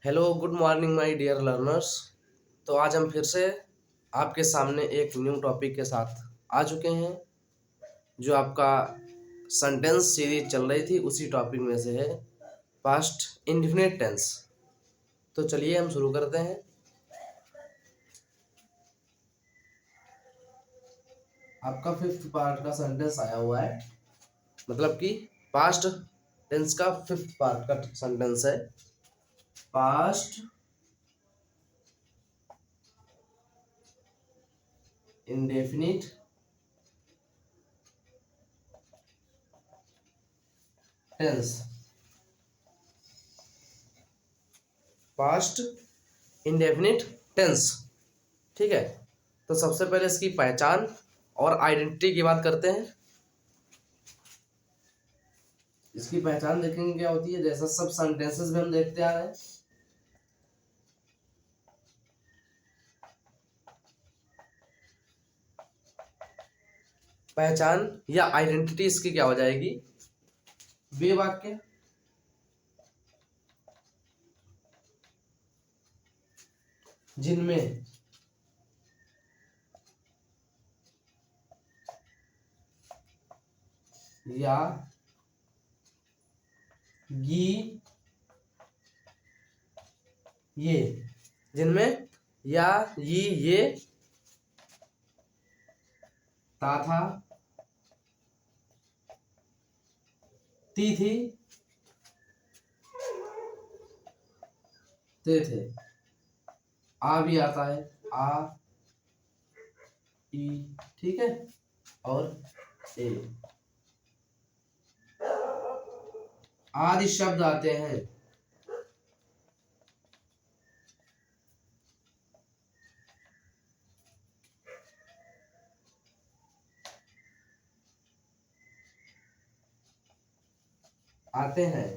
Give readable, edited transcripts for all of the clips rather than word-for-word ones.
Hello good morning my dear learners. तो आज हम फिर से आपके सामने एक न्यू टॉपिक के साथ आ चुके हैं जो आपका सेंटेंस सीरीज चल रही थी उसी टॉपिक में से है पास्ट इंडेफिनिट टेंस। तो चलिए हम शुरू करते हैं। आपका फिफ्थ पार्ट का सेंटेंस आया हुआ है, मतलब कि पास्ट टेंस का फिफ्थ पार्ट का सेंटेंस है। Past indefinite tense. Past indefinite tense, ठीक है। तो सबसे पहले इसकी पहचान और आइडेंटिटी की बात करते हैं। इसकी पहचान देखेंगे क्या होती है, जैसा सब सेंटेंसेस में हम देखते आ रहे हैं। पहचान या आइडेंटिटी इसकी क्या हो जाएगी, वे वाक्य जिनमें या गी ये, जिनमें या ये था ती थी ते थे। आ भी आता है, आ ई, ठीक है, और ए आदि शब्द आते हैं। आते हैं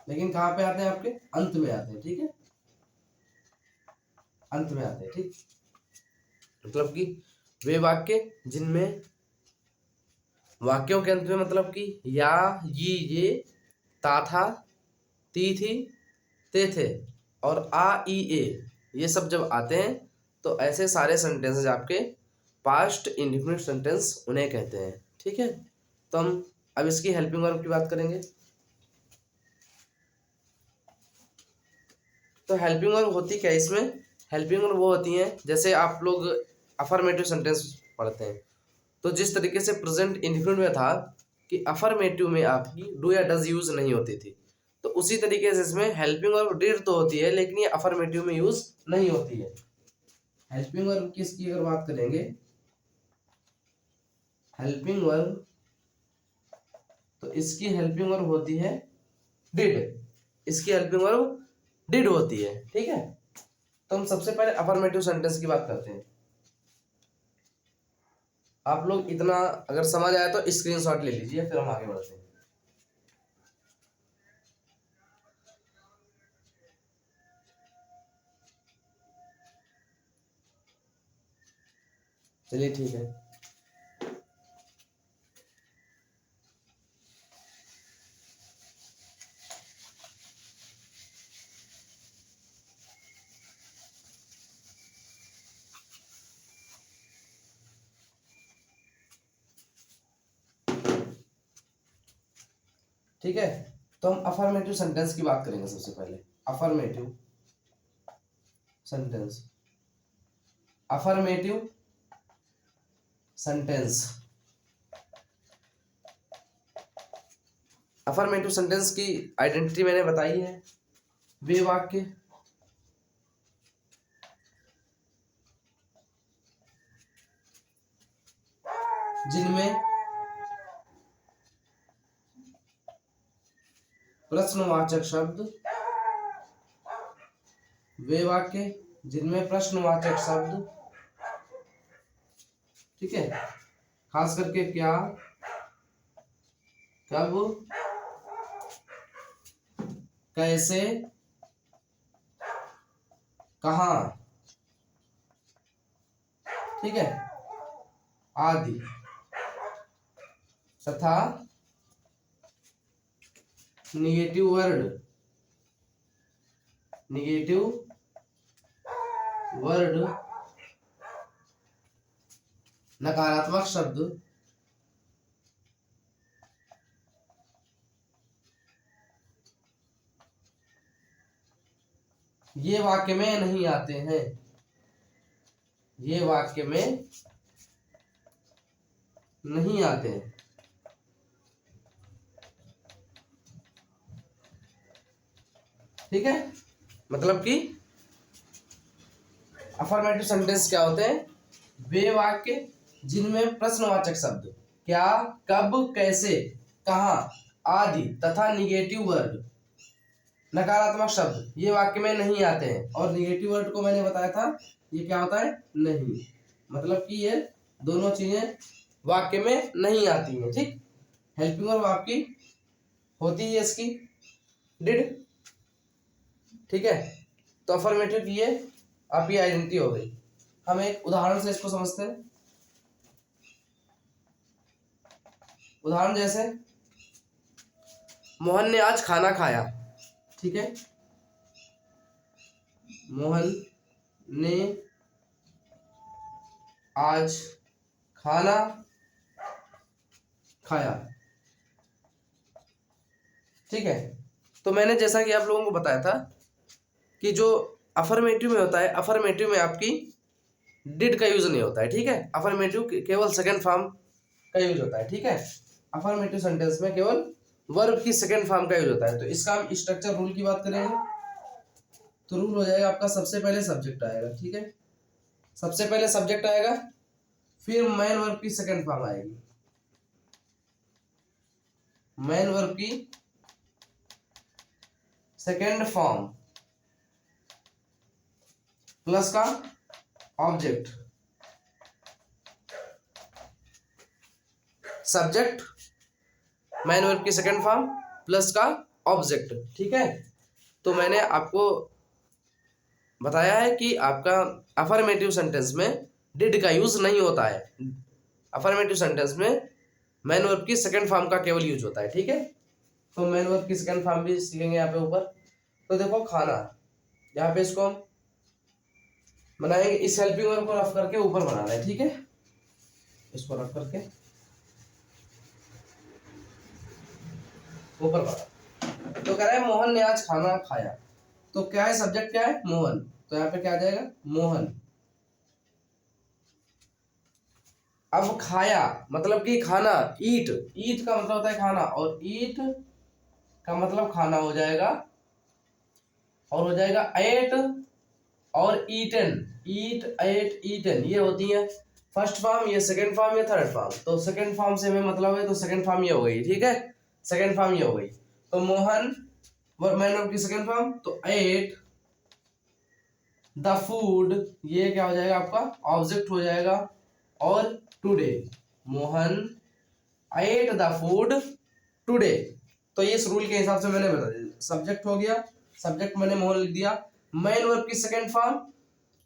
लेकिन कहाँ पे आते हैं, आपके अंत में आते हैं, ठीक है, अंत में आते हैं, ठीक। मतलब कि वे वाक्य जिनमें वाक्यों के अंत में, मतलब कि या ये ता था ती थी ते थे और आ ई ए, ये सब जब आते हैं तो ऐसे सारे सेंटेंसेस आपके पास्ट इंडेफिनिट सेंटेंस उन्हें कहते हैं, ठीक है। तो हम अब इसकी हेल्पिंग वर्ब की बात करेंगे। तो हेल्पिंग वर्ब होती क्या है इसमें, हेल्पिंग वर्ब वो होती हैं जैसे आप लोग अफर्मेटिव सेंटेंस पढ़ते हैं, तो जिस तरीके से प्रेजेंट इंडेफिनिट में था कि अफर्मेटिव में आपकी डू या डज यूज नहीं होती थी, तो उसी तरीके से इसमें हेल्पिंग वर्ब डिड तो होती है लेकिन ये अफर्मेटिव में यूज नहीं होती है। हेल्पिंग वर्ब किसकी अगर बात करेंगे, हेल्पिंग वर्ब, तो इसकी हेल्पिंग वर्ब होती है डिड, इसकी हेल्पिंग वर्ब डिड होती है, ठीक है। तो हम सबसे पहले अफर्मेटिव सेंटेंस की बात करते हैं। आप लोग इतना अगर समझ आया तो स्क्रीनशॉट ले लीजिए, फिर हम आगे बढ़ते हैं। चलिए ठीक है। ठीक है, तो हम अफर्मेटिव सेंटेंस की बात करेंगे सबसे पहले। Affirmative sentence, affirmative sentence, affirmative sentence की आइडेंटिटी मैंने बताई है। वे वाक्य जिनमें प्रश्नवाचक शब्द, वे वाक्य जिनमें प्रश्नवाचक शब्द, ठीक है, खास करके क्या, कब, कैसे, कहाँ, ठीक है, आदि, तथा निगेटिव वर्ड निगेटिव वर्ड, नकारात्मक शब्द ये वाक्य में नहीं आते हैं, ये वाक्य में नहीं आते हैं। ठीक है, मतलब कि अफर्मेटिव सेंटेंस क्या होते हैं? वे वाक्य जिनमें प्रश्नवाचक शब्द क्या, कब, कैसे, कहाँ आदि तथा निगेटिव वर्ड, नकारात्मक शब्द ये वाक्य में नहीं आते हैं। और निगेटिव वर्ड को मैंने बताया था ये क्या होता है? नहीं, मतलब कि ये दोनों चीजें वाक्य में नहीं आती हैं। ठीक, हेल्पिंग वर्ब आपकी होती है इसकी डिड। ठीक है, तो अफर्मेटिव ये आपकी आइडेंटिटी हो गई। हम एक उदाहरण से इसको समझते हैं। उदाहरण जैसे मोहन ने आज खाना खाया। ठीक है, मोहन ने आज खाना खाया। ठीक है, तो मैंने जैसा कि आप लोगों को बताया था कि जो अफर्मेटिव में होता है, अफर्मेटिव में आपकी डिड का यूज नहीं होता है। ठीक है, अफर्मेटिव केवल सेकंड फॉर्म का यूज होता है। ठीक है, अफर्मेटिव सेंटेंस में केवल वर्ब की सेकंड फॉर्म का यूज होता है। तो इसका हम स्ट्रक्चर रूल की बात करेंगे तो रूल हो जाएगा आपका, सबसे पहले सब्जेक्ट आएगा। ठीक है, सबसे पहले सब्जेक्ट आएगा, फिर मेन वर्ब की सेकंड फॉर्म आएगी, मेन वर्ब की सेकंड फॉर्म प्लस का ऑब्जेक्ट, सब्जेक्ट मेन वर्ब की सेकंड फॉर्म प्लस का ऑब्जेक्ट। ठीक है, तो मैंने आपको बताया है कि आपका अफर्मेटिव सेंटेंस में डिड का यूज नहीं होता है। अफर्मेटिव सेंटेंस में मेन वर्ब की सेकंड फॉर्म का केवल यूज होता है। ठीक है, तो मेन वर्ब की सेकंड फॉर्म भी सीखेंगे यहाँ पे ऊपर। तो देखो खाना, यहाँ पे इसको हम बनाएंगे, इस हेल्पिंग वर्ब को रफ करके ऊपर बनाना है। ठीक है, इसको रफ करके ऊपर बना। तो कह रहा है मोहन ने आज खाना खाया। तो क्या है सब्जेक्ट, क्या है? मोहन। तो यहाँ पे क्या आ जाएगा? मोहन। अब खाया मतलब कि खाना, ईट, ईट का मतलब होता है खाना, और ईट का मतलब खाना हो जाएगा, और हो जाएगा एट और ईटन, ईट, एट, ईटन, ये होती है फर्स्ट फॉर्म, ये सेकंड फॉर्म, ये थर्ड फॉर्म। तो सेकंड फॉर्म से हमें मतलब है, तो सेकंड फॉर्म ये हो गई। ठीक है, सेकंड फॉर्म ये हो गई। तो मोहन मैन वर्ब की सेकंड फॉर्म, तो एट द फूड, ये क्या हो जाएगा आपका? ऑब्जेक्ट हो जाएगा। और today, Mohan at the food today. तो ये इस रूल के हिसाब से मैंने बता दिया, सब्जेक्ट हो गया, सब्जेक्ट मैंने मोहन लिख दिया, मेन वर्ब की सेकंड फॉर्म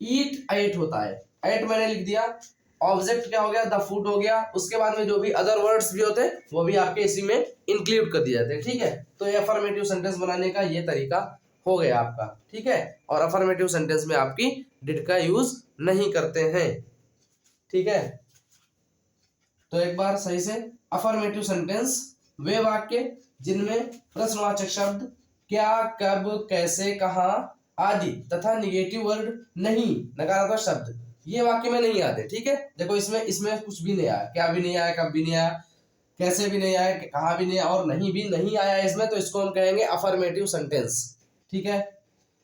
ईट एट होता है, एट मैंने लिख दिया, ऑब्जेक्ट क्या हो गया? द फूड हो गया। उसके बाद में जो भी अदर वर्ड्स भी होते हैं वो भी आपके इसी में इंक्लूड कर दिए जाते हैं। ठीक है, तो ये अफर्मेटिव सेंटेंस बनाने का ये तरीका हो गया आपका। ठीक है, और अफर्मेटिव सेंटेंस में आपकी डिड का यूज नहीं करते हैं। ठीक है, तो एक बार सही से, अफर्मेटिव सेंटेंस वे वाक्य जिनमें प्रश्नवाचक शब्द क्या, कब, कैसे, कहाँ आदि तथा निगेटिव वर्ड नहीं, नकारात्मक शब्द ये वाक्य में नहीं आते। ठीक है, देखो इसमें इसमें कुछ भी नहीं आया, क्या भी नहीं आया, कब भी नहीं आया, कैसे भी नहीं आया, कहाँ भी नहीं आया, और नहीं भी नहीं आया इसमें, तो इसको हम कहेंगे अफर्मेटिव सेंटेंस। ठीक है,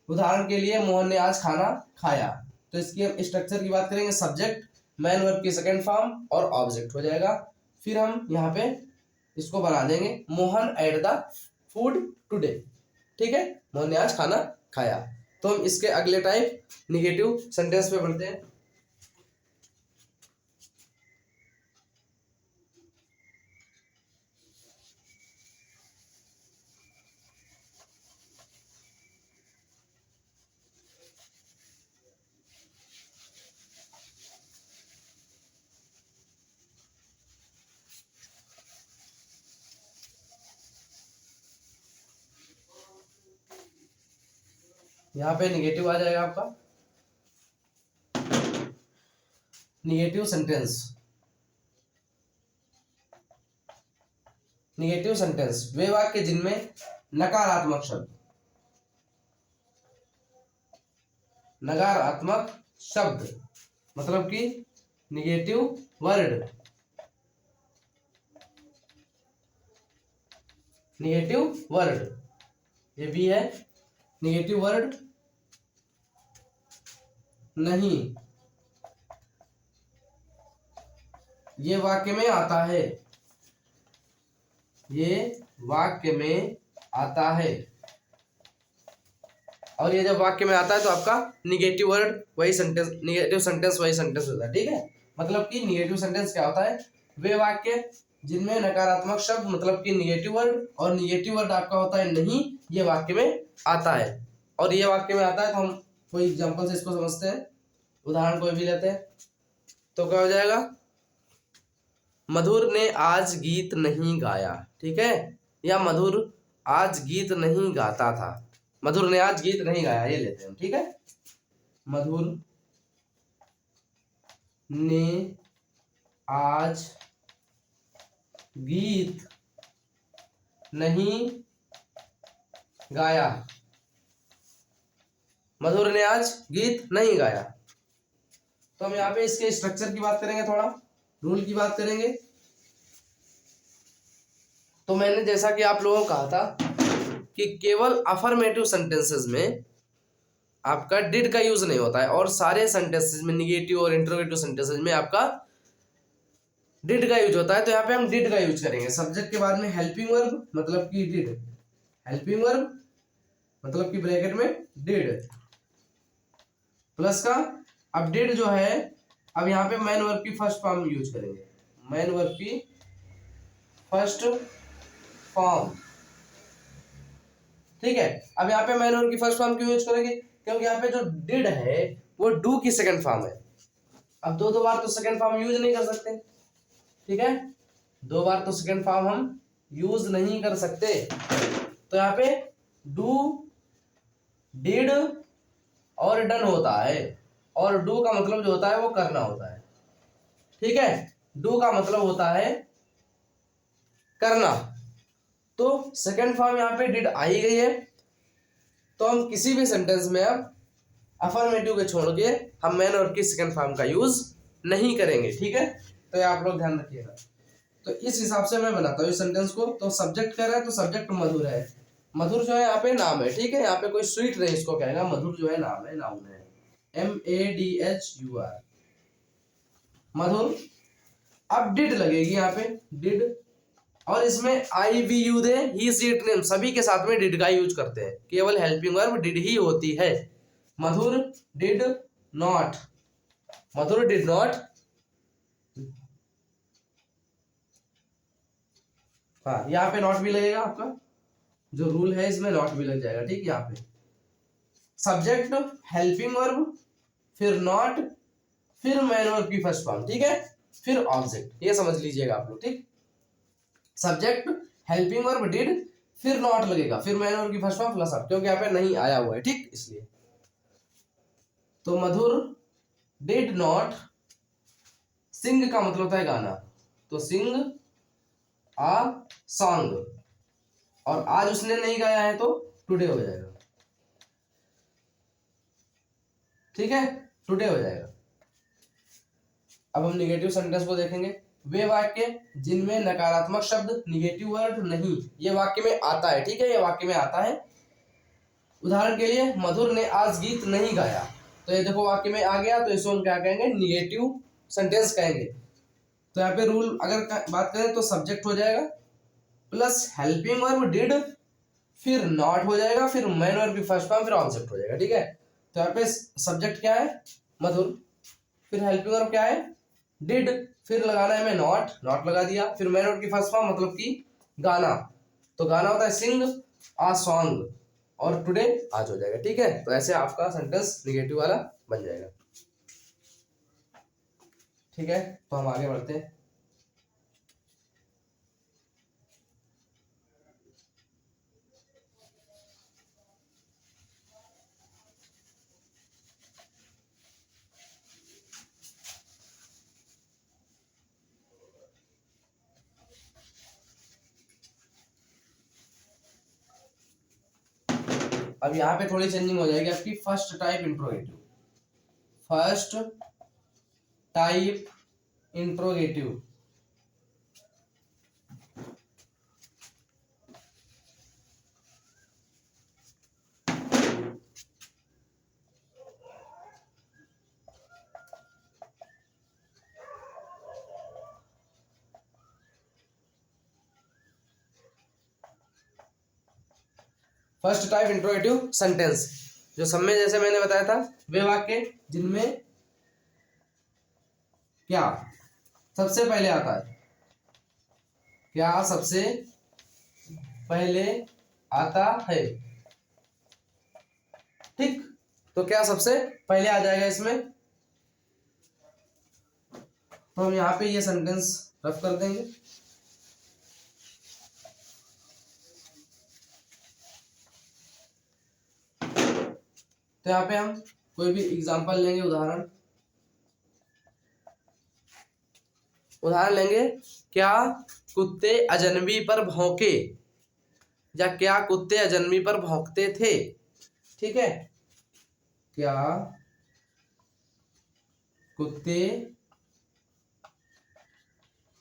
उदाहरण के लिए मोहन ने आज खाना खाया। तो इसकी हम स्ट्रक्चर की बात करेंगे, सब्जेक्ट मेन वर्ब की सेकंड फॉर्म और ऑब्जेक्ट हो जाएगा। फिर हम यहाँ पे इसको बना देंगे, Mohan at the food today. ठीक है, मोहन ने आज खाना खाया। तो हम इसके अगले टाइप निगेटिव सेंटेंस पे बढ़ते हैं। यहाँ पे निगेटिव आ जाएगा आपका, निगेटिव सेंटेंस। निगेटिव सेंटेंस वे वाक्य जिनमें नकारात्मक शब्द, नकारात्मक शब्द मतलब कि निगेटिव वर्ड, निगेटिव वर्ड, ये भी है निगेटिव वर्ड नहीं ये वाक्य में आता है, ये वाक्य में आता है। और ये जब वाक्य में आता है तो आपका निगेटिव वर्ड वही सेंटेंस, निगेटिव सेंटेंस वही सेंटेंस होता है, ठीक है। मतलब कि निगेटिव सेंटेंस क्या होता है, वे वाक्य जिनमें नकारात्मक शब्द मतलब कि निगेटिव वर्ड, और निगेटिव वर्ड आपका होता है नहीं, ये वाक्य में आता है। और ये वाक्य में आता है तो हम कोई एग्जांपल से इसको समझते हैं, उदाहरण कोई भी लेते हैं तो क्या हो जाएगा, मधुर ने आज गीत नहीं गाया, ठीक है, या मधुर आज गीत नहीं गाता था, मधुर ने आज गीत नहीं गाया, ये लेते हैं, ठीक है। मधुर ने आज गीत नहीं गाया, मधुर ने आज गीत नहीं गाया। तो हम यहाँ पे इसके स्ट्रक्चर की बात करेंगे, थोड़ा रूल की बात करेंगे। तो मैंने जैसा कि आप लोगों को कहा था कि केवल अफर्मेटिव सेंटेंसेस में आपका डिड का यूज नहीं होता है, और सारे सेंटेंसेस में निगेटिव और इंटरोगेटिव सेंटेंसेस में आपका डिड का यूज होता है। तो यहाँ पे हम डिड का यूज करेंगे। सब्जेक्ट के बाद में हेल्पिंग वर्ब मतलब कि डिड, हेल्पिंग वर्ब मतलब कि ब्रैकेट में डिड प्लस का, अब डिड जो है, अब यहाँ पे मेन वर्ब की फर्स्ट फॉर्म यूज करेंगे, मेन वर्ब की फर्स्ट फॉर्म, ठीक है। अब यहाँ पे मेन वर्ब की फर्स्ट फॉर्म क्यों यूज करेंगे, क्योंकि यहाँ पे जो डिड है वो डू की सेकंड फॉर्म है। अब दो बार तो सेकंड फॉर्म यूज नहीं कर सकते, ठीक है, दो बार तो सेकंड फॉर्म हम यूज नहीं कर सकते। तो यहाँ पे डू, डिड और डन होता है, और डू का मतलब जो होता है वो करना होता है, ठीक है, डू का मतलब होता है करना। तो सेकंड फॉर्म यहाँ पे डिड आ ही गई है, तो हम किसी भी सेंटेंस में अब अफर्मेटिव के छोड़ के हम मेन वर्ब की सेकंड फॉर्म का यूज नहीं करेंगे, ठीक है। तो ये आप लोग ध्यान रखिएगा। तो इस हिसाब से मैं बनाता हूँ इस सेंटेंस को। तो सब्जेक्ट कह रहा है तो सब्जेक्ट मधुर है, मधुर जो है यहाँ पे नाम है, ठीक है, यहाँ पे कोई स्वीट नहीं इसको कहेगा, मधुर जो है नाम है, नाउन है, MADHUR, मधुर। अब डिड लगेगी यहाँ पे, डिड, और इसमें I we you they he she it name सभी के साथ में डिड का यूज करते हैं, केवल हेल्पिंग वर्ब डिड ही होती है। Madhur did not, Madhur did not, हाँ यहाँ पे नॉट भी लगेगा, आपका जो रूल है इसमें नॉट भी लग जाएगा, ठीक। यहाँ पे सब्जेक्ट हेल्पिंग वर्ब फिर नॉट फिर मेन वर्ब की फर्स्ट फॉर्म, ठीक है, फिर ऑब्जेक्ट, ये समझ लीजिएगा आप लोग, ठीक। सब्जेक्ट हेल्पिंग वर्ब डिड फिर नॉट लगेगा फिर मेन वर्ब की फर्स्ट फॉर्म प्लस ऑफ, क्योंकि यहाँ पे नहीं आया हुआ है, ठीक, इसलिए। तो मधुर डिड नॉट सिंग का मतलब होता है गाना, तो सिंग आ सॉन्ग, और आज उसने नहीं गाया है तो टुडे हो जाएगा, ठीक है, टुडे हो जाएगा। अब हम निगेटिव सेंटेंस को देखेंगे। वे वाक्य जिनमें नकारात्मक शब्द निगेटिव वर्ड नहीं, ये वाक्य में आता है, ठीक है, ये वाक्य में आता है। उदाहरण के लिए मधुर ने आज गीत नहीं गाया, तो ये देखो वाक्य में आ गया, तो इसको हम क्या कहेंगे, निगेटिव सेंटेंस कहेंगे। तो यहाँ पे रूल अगर बात करें तो सब्जेक्ट हो जाएगा प्लस हेल्पिंग वर्ब डिड फिर नॉट हो जाएगा फिर मेन वर्ब की फर्स्ट फॉर्म फिर ऑब्जेक्ट हो जाएगा, ठीक है। तो यहाँ पे सब्जेक्ट क्या है, मधुर, फिर हेल्पिंग वर्ब क्या है, डिड, फिर लगाना है मैं नॉट, नॉट लगा दिया, फिर मेन वर्ब की फर्स्ट फॉर्म मतलब कि गाना, तो गाना होता है सिंग आ सॉन्ग, और टुडे आज हो जाएगा, ठीक है। तो ऐसे आपका सेंटेंस निगेटिव वाला बन जाएगा, ठीक है। तो हम आगे बढ़ते हैं। अब यहाँ पे थोड़ी चेंजिंग हो जाएगी आपकी। First type interrogative, first type interrogative. First type interrogative sentence, जो सब में जैसे मैंने बताया था वे वाक्य जिनमें क्या सबसे पहले आता है, क्या सबसे पहले आता है। ठीक, तो क्या सबसे पहले आ जाएगा इसमें, तो हम यहाँ पे ये सेंटेंस रफ कर देंगे। तो यहाँ पे हम कोई भी एग्जांपल लेंगे, उदाहरण लेंगे। क्या कुत्ते अजनबी पर भौंके, या क्या कुत्ते अजनबी पर भौंकते थे। ठीक है, क्या कुत्ते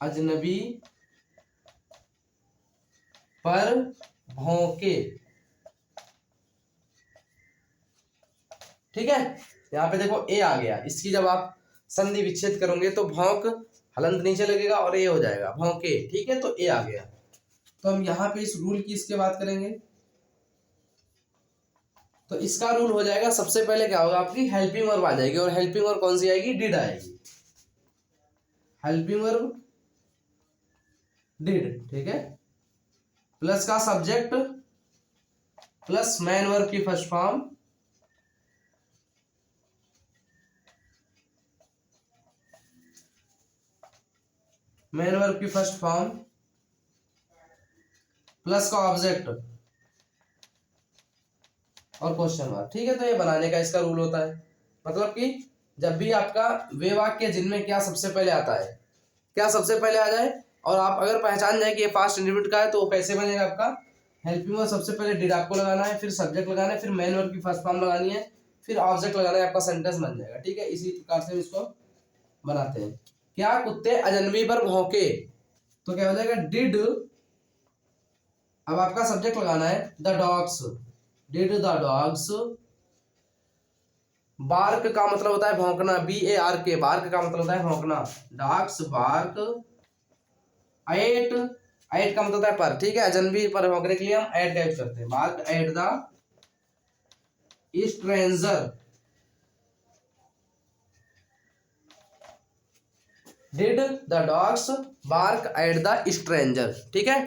अजनबी पर भौंके। ठीक है, यहाँ पे देखो ए आ गया, इसकी जब आप संधि विच्छेद करोगे तो भौंक हलंत नीचे लगेगा और ए हो जाएगा भौंके। ठीक है, तो ए आ गया। तो हम यहाँ पे इस रूल की इसके बात करेंगे। तो इसका रूल हो जाएगा, सबसे पहले क्या होगा आपकी हेल्पिंग वर्ब आ जाएगी, और हेल्पिंग वर्ब कौन सी आएगी, डिड आएगी। हेल्पिंग वर्ब डिड, ठीक है, प्लस का सब्जेक्ट प्लस मैन वर्ब की फर्स्ट फॉर्म, मैन वर्ब की फर्स्ट फॉर्म प्लस का ऑब्जेक्ट और क्वेश्चन मार्क। ठीक है, तो ये बनाने का इसका रूल होता है। मतलब कि जब भी आपका वे वाक्य जिनमें क्या सबसे पहले आता है, क्या सबसे पहले आ जाए, और आप अगर पहचान जाए कि ये पास्ट इंडिफिनिट का है, तो वो कैसे बनेगा आपका हेल्पिंग वर्ब सबसे पहले डिड आपको लगाना है, फिर सब्जेक्ट लगाना है, फिर मैन वर्ब की फर्स्ट फॉर्म लगानी है, फिर ऑब्जेक्ट लगाना है, आपका सेंटेंस बन जाएगा। ठीक है, इसी प्रकार से इसको बनाते हैं। क्या कुत्ते अजनबी पर भौंके, तो क्या हो जाएगा डिड, अब आपका सब्जेक्ट लगाना है the dogs, did the dogs bark का मतलब होता है भौंकना, BARK, बार्क का मतलब होता है भौंकना, डॉग्स बार्क, एट, एट का मतलब होता है पर। ठीक है, अजनबी पर भौंकने के लिए हम एट का यूज करते हैं, bark at the stranger, did the dogs bark at the stranger. ठीक है,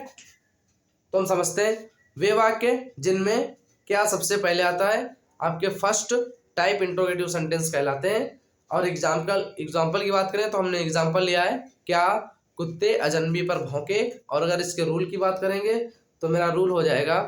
तो हम समझते हैं वे वाक्य जिनमें क्या सबसे पहले आता है आपके फर्स्ट टाइप इंट्रोगेटिव सेंटेंस कहलाते हैं। और एग्जाम्पल की बात करें तो हमने एग्जाम्पल लिया है क्या कुत्ते अजनबी पर भौंके, और अगर इसके रूल की बात करेंगे तो मेरा रूल हो जाएगा,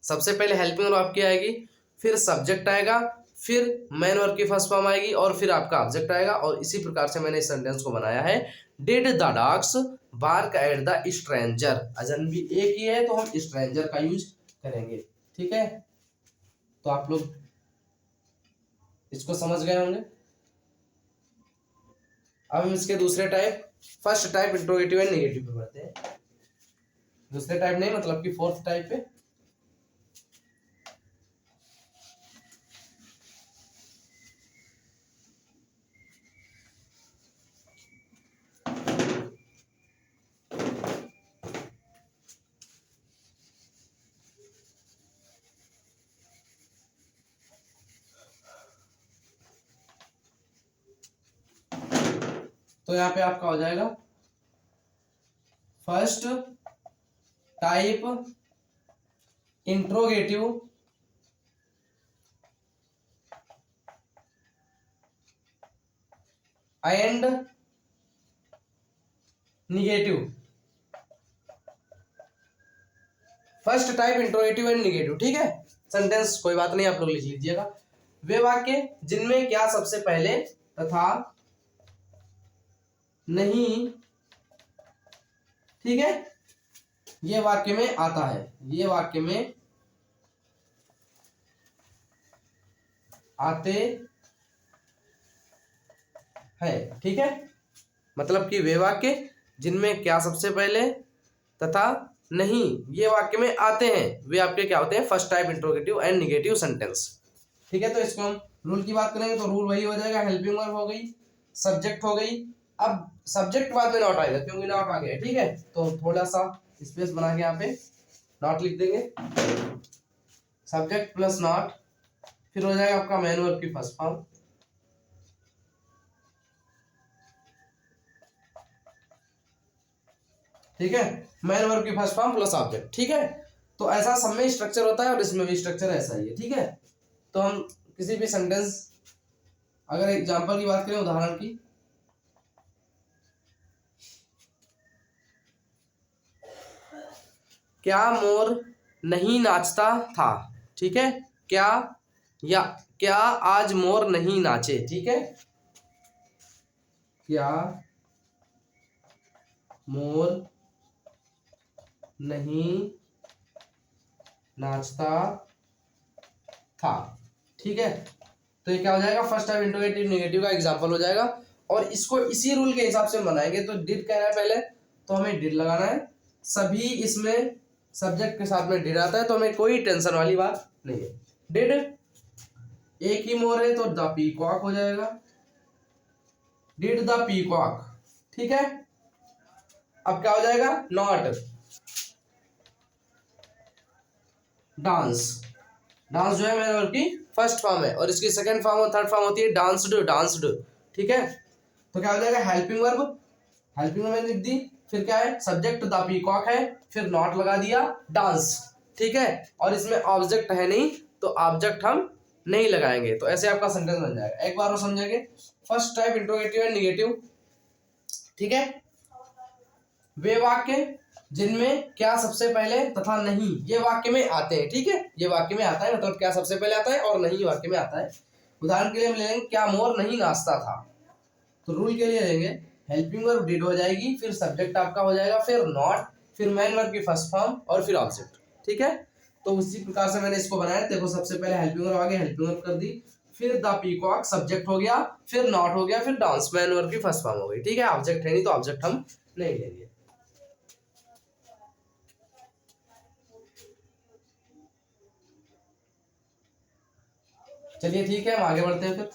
सबसे पहले हेल्पिंग वर्ब आपकी आएगी, फिर सब्जेक्ट आएगा, फिर मैन वर्ब की फर्स्ट फॉर्म आएगी, और फिर आपका ऑब्जेक्ट आएगा। और इसी प्रकार से मैंने इस सेंटेंस को बनाया है, did the dogs bark at the stranger. अजनबी एक ही है तो हम स्ट्रेंजर का यूज करेंगे। ठीक है, तो आप लोग इसको समझ गए होंगे। अब हम इसके दूसरे type, first type interrogative and negative पे बढ़ते हैं। दूसरे टाइप नहीं, मतलब कि फोर्थ टाइप पे। तो यहाँ पे आपका हो जाएगा first type interrogative and negative, first type interrogative and negative. ठीक है, सेंटेंस कोई बात नहीं, आप लोग लिख लीजिएगा। वे वाक्य जिनमें क्या सबसे पहले तथा नहीं, ठीक है, ये वाक्य में आता है, ये वाक्य में आते हैं, ठीक है। मतलब कि वे वाक्य जिनमें क्या सबसे पहले तथा नहीं ये वाक्य में आते हैं वे आपके क्या होते हैं, first type interrogative and negative sentence, ठीक है। तो इसको हम रूल की बात करेंगे तो रूल वही हो जाएगा, हेल्पिंग वर्ब हो गई, सब्जेक्ट हो गई। अब सब्जेक्ट बाद में नॉट आएगा क्योंकि नॉट आ गया, ठीक है। तो थोड़ा सा स्पेस बना के यहाँ पे नॉट लिख देंगे, सब्जेक्ट प्लस नॉट, फिर हो जाएगा आपका मेन वर्ब की फर्स्ट फॉर्म, ठीक है। मेन वर्ब की फर्स्ट फॉर्म प्लस ऑब्जेक्ट, ठीक है। तो ऐसा सब में स्ट्रक्चर होता है और इसमें भी स्ट्रक्चर ऐसा ही है, ठीक है। तो हम किसी भी सेंटेंस, अगर एग्जांपल की बात करें, उदाहरण की, क्या मोर नहीं नाचता था, ठीक है। क्या, या क्या आज मोर नहीं नाचे, ठीक है। क्या मोर नहीं नाचता था, ठीक है। तो ये क्या हो जाएगा, फर्स्ट टाइप इंट्रोगेटिव नेगेटिव का एग्जांपल हो जाएगा। और इसको इसी रूल के हिसाब से बनाएंगे। तो डिड कहना है पहले, तो हमें डिड लगाना है, सभी इसमें सब्जेक्ट के साथ में डिड आता है, तो हमें कोई टेंशन वाली बात नहीं है। डिड, एक ही मोर है तो द पीकॉक हो जाएगा, डिड द पीकॉक, ठीक है। अब क्या हो जाएगा, नॉट डांस, डांस जो है मेरे वर्ब की फर्स्ट फॉर्म है और इसकी सेकंड फॉर्म और थर्ड फॉर्म होती है डांस्ड, डांस्ड, ठीक है। तो क्या हो जाएगा, हेल्पिंग वर्ब, हेल्पिंग वर्ब मैंने लिख दी, फिर क्या है, सब्जेक्ट द पीकॉक है, फिर नॉट लगा दिया, डांस, ठीक है। और इसमें ऑब्जेक्ट है नहीं तो ऑब्जेक्ट हम नहीं लगाएंगे। तो ऐसे आपका सेंटेंस बन जाएगा। एक बार और समझेंगे, first type interrogative and negative, ठीक है। वे वाक्य जिनमें क्या सबसे पहले तथा नहीं ये वाक्य में आते हैं, ठीक है। ये वाक्य में आता है मतलब क्या सबसे पहले आता है और नहीं वाक्य में आता है। उदाहरण के लिए हम ले लेंगे, क्या मोर नहीं नाचता था, तो रूल के लिए लेंगे, हेल्पिंग वर्ब डिड हो जाएगी, फिर सब्जेक्ट आपका हो जाएगा, फिर नॉट, फिर मेन वर्ब की फर्स्ट फॉर्म और फिर ऑब्जेक्ट, ठीक है। तो उसी प्रकार से मैंने इसको बनाया। देखो सबसे पहले हेल्पिंग वर्ब आ गया, हेल्पिंग वर्ब कर दी, फिर द पीकॉक सब्जेक्ट हो गया, फिर नॉट हो गया, फिर डांस मेन वर्ब की फर्स्ट फॉर्म हो गई, ठीक है। ऑब्जेक्ट है नहीं तो ऑब्जेक्ट हम नहीं लेंगे। चलिए ठीक है, हम आगे बढ़ते हैं फिर।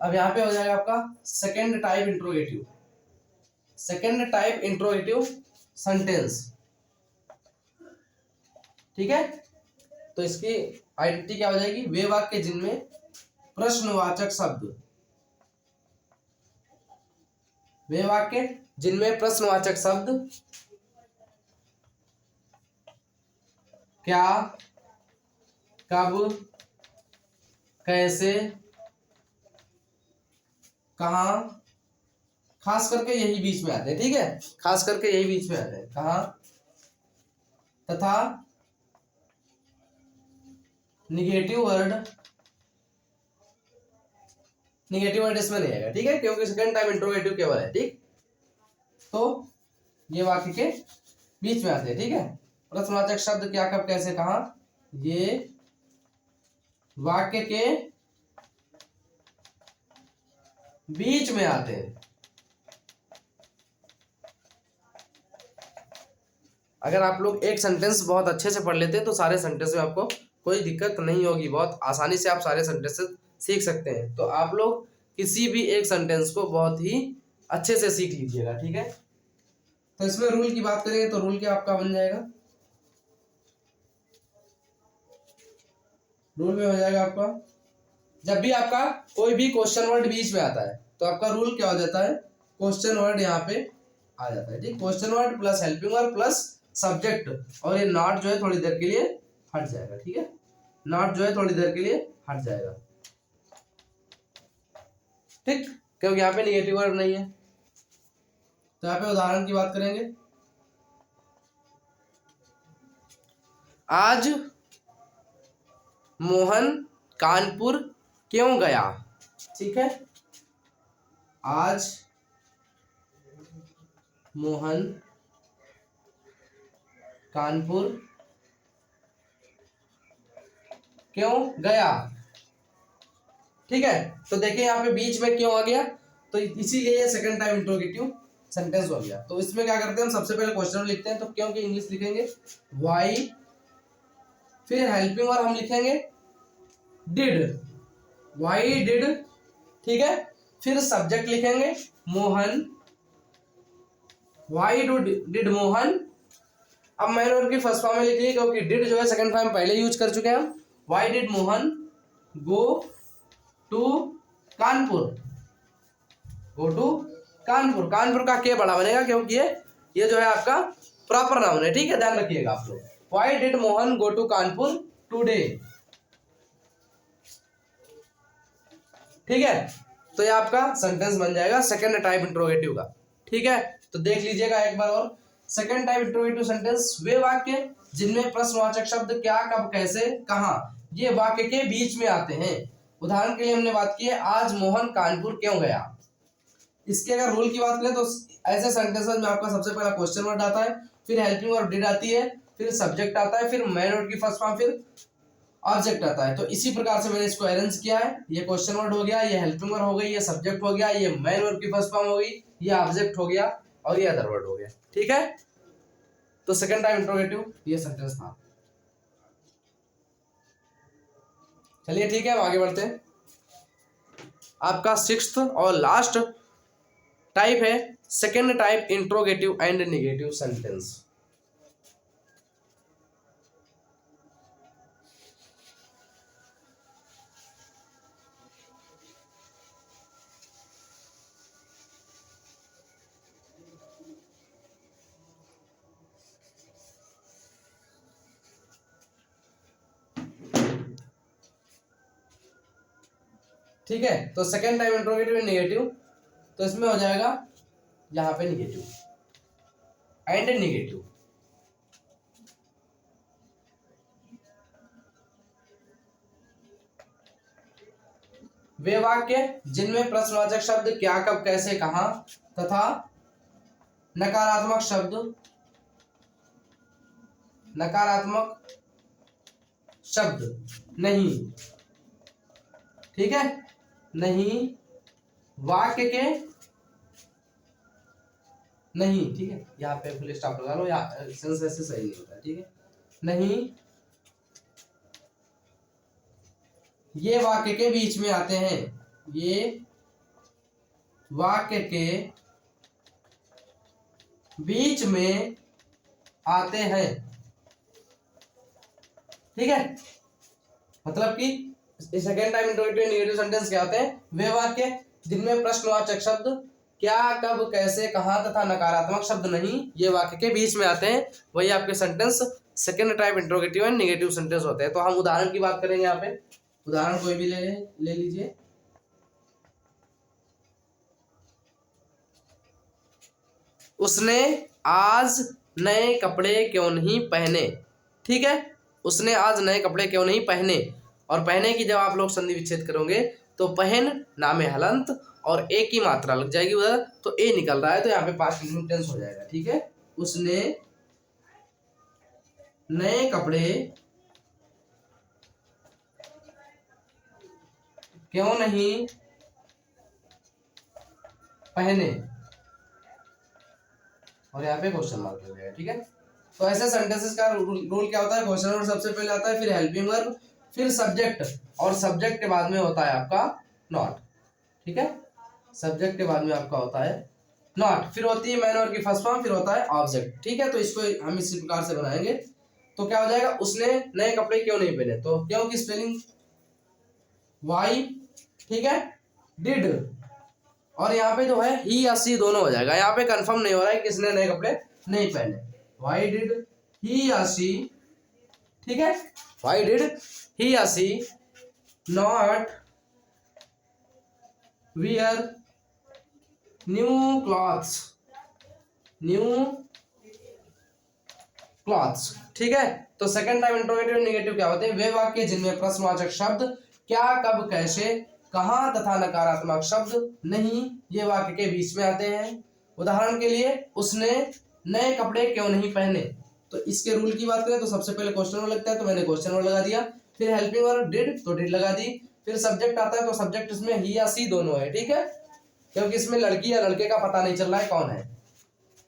अब यहाँ पे हो जाएगा आपका second type interrogative, second type interrogative sentence, ठीक है। तो इसकी आइडेंटिटी क्या हो जाएगी, वे वाक्य जिनमें प्रश्नवाचक शब्द, वे वाक्य जिनमें प्रश्नवाचक शब्द क्या, कब, कैसे, कहाँ, खास करके यही बीच में आते हैं, ठीक है। खास करके यही बीच में आते हैं, कहाँ तथा निगेटिव वर्ड, निगेटिव वर्ड इसमें नहीं आएगा, ठीक है, क्योंकि सेकंड टाइम इंट्रोगेटिव केवल है, ठीक। तो ये वाक्य के बीच में आते हैं, ठीक है। प्रश्नवाचक शब्द क्या, कब, कैसे, कहाँ, ये वाक्य के बीच में आते हैं। अगर आप लोग एक सेंटेंस बहुत अच्छे से पढ़ लेते हैं तो सारे सेंटेंस में आपको कोई दिक्कत नहीं होगी, बहुत आसानी से आप सारे सेंटेंसेस सीख सकते हैं। तो आप लोग किसी भी एक सेंटेंस को बहुत ही अच्छे से सीख लीजिएगा, ठीक है। तो इसमें रूल की बात करेंगे तो रूल क्या आपका बन जाएगा, रूल में हो जाएगा आपका, जब भी आपका कोई भी क्वेश्चन वर्ड बीच में आता है तो आपका रूल क्या हो जाता है, क्वेश्चन वर्ड यहाँ पे आ जाता है, ठीक। Question word plus helping word plus subject, और ये नॉट जो है थोड़ी देर के लिए हट जाएगा, ठीक है। नॉट जो है थोड़ी देर के लिए हट जाएगा, ठीक, क्योंकि यहाँ पे निगेटिव वर्ड नहीं है। तो यहाँ पे उदाहरण की बात करेंगे, आज मोहन कानपुर क्यों गया। ठीक है, आज मोहन कानपुर क्यों गया। ठीक है, तो देखिए यहाँ पे बीच में क्यों आ गया, तो इसीलिए सेकंड टाइम इंट्रोगेटिव सेंटेंस हो गया। तो इसमें क्या करते हैं हम, सबसे पहले क्वेश्चन लिखते हैं, तो क्यों की इंग्लिश लिखेंगे वाई, फिर हेल्पिंग वर्ब हम लिखेंगे डिड, वाई डिड। ठीक है, फिर सब्जेक्ट लिखेंगे मोहन, वाई डिड मोहन। अब मैंने उनकी फर्स्ट फॉर्म में लिख ली क्योंकि डिड जो है सेकंड फॉर्म पहले यूज कर चुके हैं हम। Why did Mohan go to Kanpur, go to Kanpur. Kanpur का के बड़ा बनेगा क्योंकि ये जो है आपका प्रॉपर नाउन है। ठीक है, ध्यान रखिएगा आप लोग। Why did Mohan go to Kanpur today. ठीक है, तो ये आपका सेंटेंस बन जाएगा सेकंड टाइप इंट्रोगेटिव का। ठीक है, तो देख लीजिएगा एक बार और। सेकंड टाइप इंट्रोगेटिव सेंटेंस वे वाक्य जिनमें प्रश्नवाचक शब्द क्या, कब, कैसे, कहां ये वाक्य के बीच में आते हैं। उदाहरण के लिए हमने बात की है आज मोहन कानपुर क्यों गया। इसके अगर रूल की बात करें तो ऐसे सेंटेंसेस में आपका सबसे पहला क्वेश्चन वर्ड आता है, फिर हेल्पिंग वर्ब डिड आती है, फिर सब्जेक्ट आता है, फिर मेन वर्ड की फर्स्ट फॉर्म, फिर ऑब्जेक्ट आता है। तो इसी प्रकार से मैंने इसको अरेंज किया है। ये क्वेश्चन वर्ड हो गया, ये हेल्पिंग वर्ब हो गई, ये सब्जेक्ट हो गया, ये मेन वर्ब की फर्स्ट फॉर्म हो गई, ये ऑब्जेक्ट हो गया और ये अदर वर्ड हो गया। ठीक है, तो सेकंड टाइम इंट्रोगेटिव ये सेंटेंस था। चलिए ठीक है, हम आगे बढ़ते हैं। आपका सिक्स्थ और लास्ट टाइप है second type interrogative and negative sentence. ठीक है, तो second type interrogative and negative, तो इसमें हो जाएगा यहां पे नेगेटिव एंड नेगेटिव। वे वाक्य जिनमें प्रश्नवाचक शब्द क्या, कब, कैसे, कहां तथा नकारात्मक शब्द नहीं। ठीक है, नहीं वाक्य के नहीं। ठीक है, यहाँ पे फुल स्टॉप लगा लो, सेंस ऐसे सही नहीं होता है। ठीक है, नहीं ये वाक्य के बीच में आते हैं, ये वाक्य के बीच में आते हैं। ठीक है, मतलब कि second time interrogative negative sentence क्या होते हैं, वे वाक्य जिनमें प्रश्नवाचक शब्द क्या, कब, कैसे, कहां तथा नकारात्मक शब्द नहीं ये वाक्य के बीच में आते हैं, वही आपके sentence second type interrogative and negative sentence होते हैं। तो हम उदाहरण की बात करेंगे। यहाँ पे उदाहरण कोई भी ले लीजिए। उसने आज नए कपड़े क्यों नहीं पहने। ठीक है, उसने आज नए कपड़े क्यों नहीं पहने, और पहने की जब आप लोग संधि विच्छेद करोगे तो पहन नामे हलंत और ए की मात्रा लग जाएगी उधर, तो ए निकल रहा है, तो यहाँ पे पास्ट कंटिन्यूस टेंस हो जाएगा। ठीक है, उसने नए कपड़े क्यों नहीं पहने, और यहाँ पे क्वेश्चन मार्क लग जाएगा। ठीक है, तो ऐसे सेंटेंसेस का रूल क्या होता है, क्वेश्चन वर्ड सबसे पहले आता है, फिर हेल्पिंग वर्ब, फिर सब्जेक्ट, और सब्जेक्ट के बाद में होता है आपका नॉट। ठीक है, सब्जेक्ट के बाद में आपका होता है नॉट, फिर होती है मैन वर्ब की फर्स्ट फॉर्म, फिर होता है ऑब्जेक्ट। ठीक है, तो इसको हम इसी प्रकार से बनाएंगे। तो क्या हो जाएगा, उसने नए कपड़े क्यों नहीं पहने, तो क्यों की स्पेलिंग वाई। ठीक है, डिड, और यहाँ पे जो है ही या सी दोनों हो जाएगा। यहाँ पे कंफर्म नहीं हो रहा है किसने नए कपड़े नहीं पहने, वाई डिड ही या सी। ठीक है, वाई डिड ही या सी नॉट वियर न्यू क्लॉथ्स। ठीक है, तो सेकंड टाइप इंट्रोगेटिव नेगेटिव क्या होते हैं? वे वाक्य जिनमें प्रश्नवाचक शब्द क्या, कब, कैसे, कहां तथा नकारात्मक शब्द नहीं ये वाक्य के बीच में आते हैं। उदाहरण के लिए, उसने नए कपड़े क्यों नहीं पहने। तो इसके रूल की बात करें तो सबसे पहले क्वेश्चन वर्ड लगता है, तो मैंने क्वेश्चन वर्ड लगा दिया। फिर हेल्पिंग वर्ब डिड, तो डिड लगा दी। फिर सब्जेक्ट आता है, तो सब्जेक्ट इसमें ही या सी दोनों है। ठीक है, क्योंकि इसमें लड़की या लड़के का पता नहीं चल रहा है कौन है।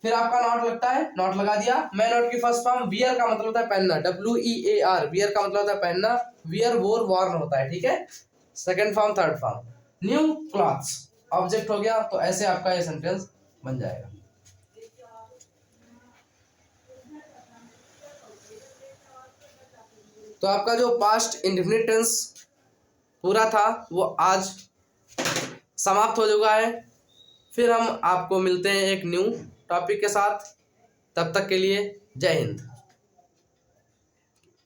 फिर आपका नॉट लगता है, नॉट लगा दिया। मैं नॉट की फर्स्ट फॉर्म वियर का मतलब होता है पहनना, WEAR, वियर का मतलब होता है पहनना, वियर वोर वॉर्न होता है। ठीक है, second form, third form. New clothes object हो गया, तो ऐसे आपका ये सेंटेंस बन जाएगा। तो आपका जो पास्ट इंडेफिनिट टेंस पूरा था वो आज समाप्त हो चुका है। फिर हम आपको मिलते हैं एक न्यू टॉपिक के साथ। तब तक के लिए जय हिंद।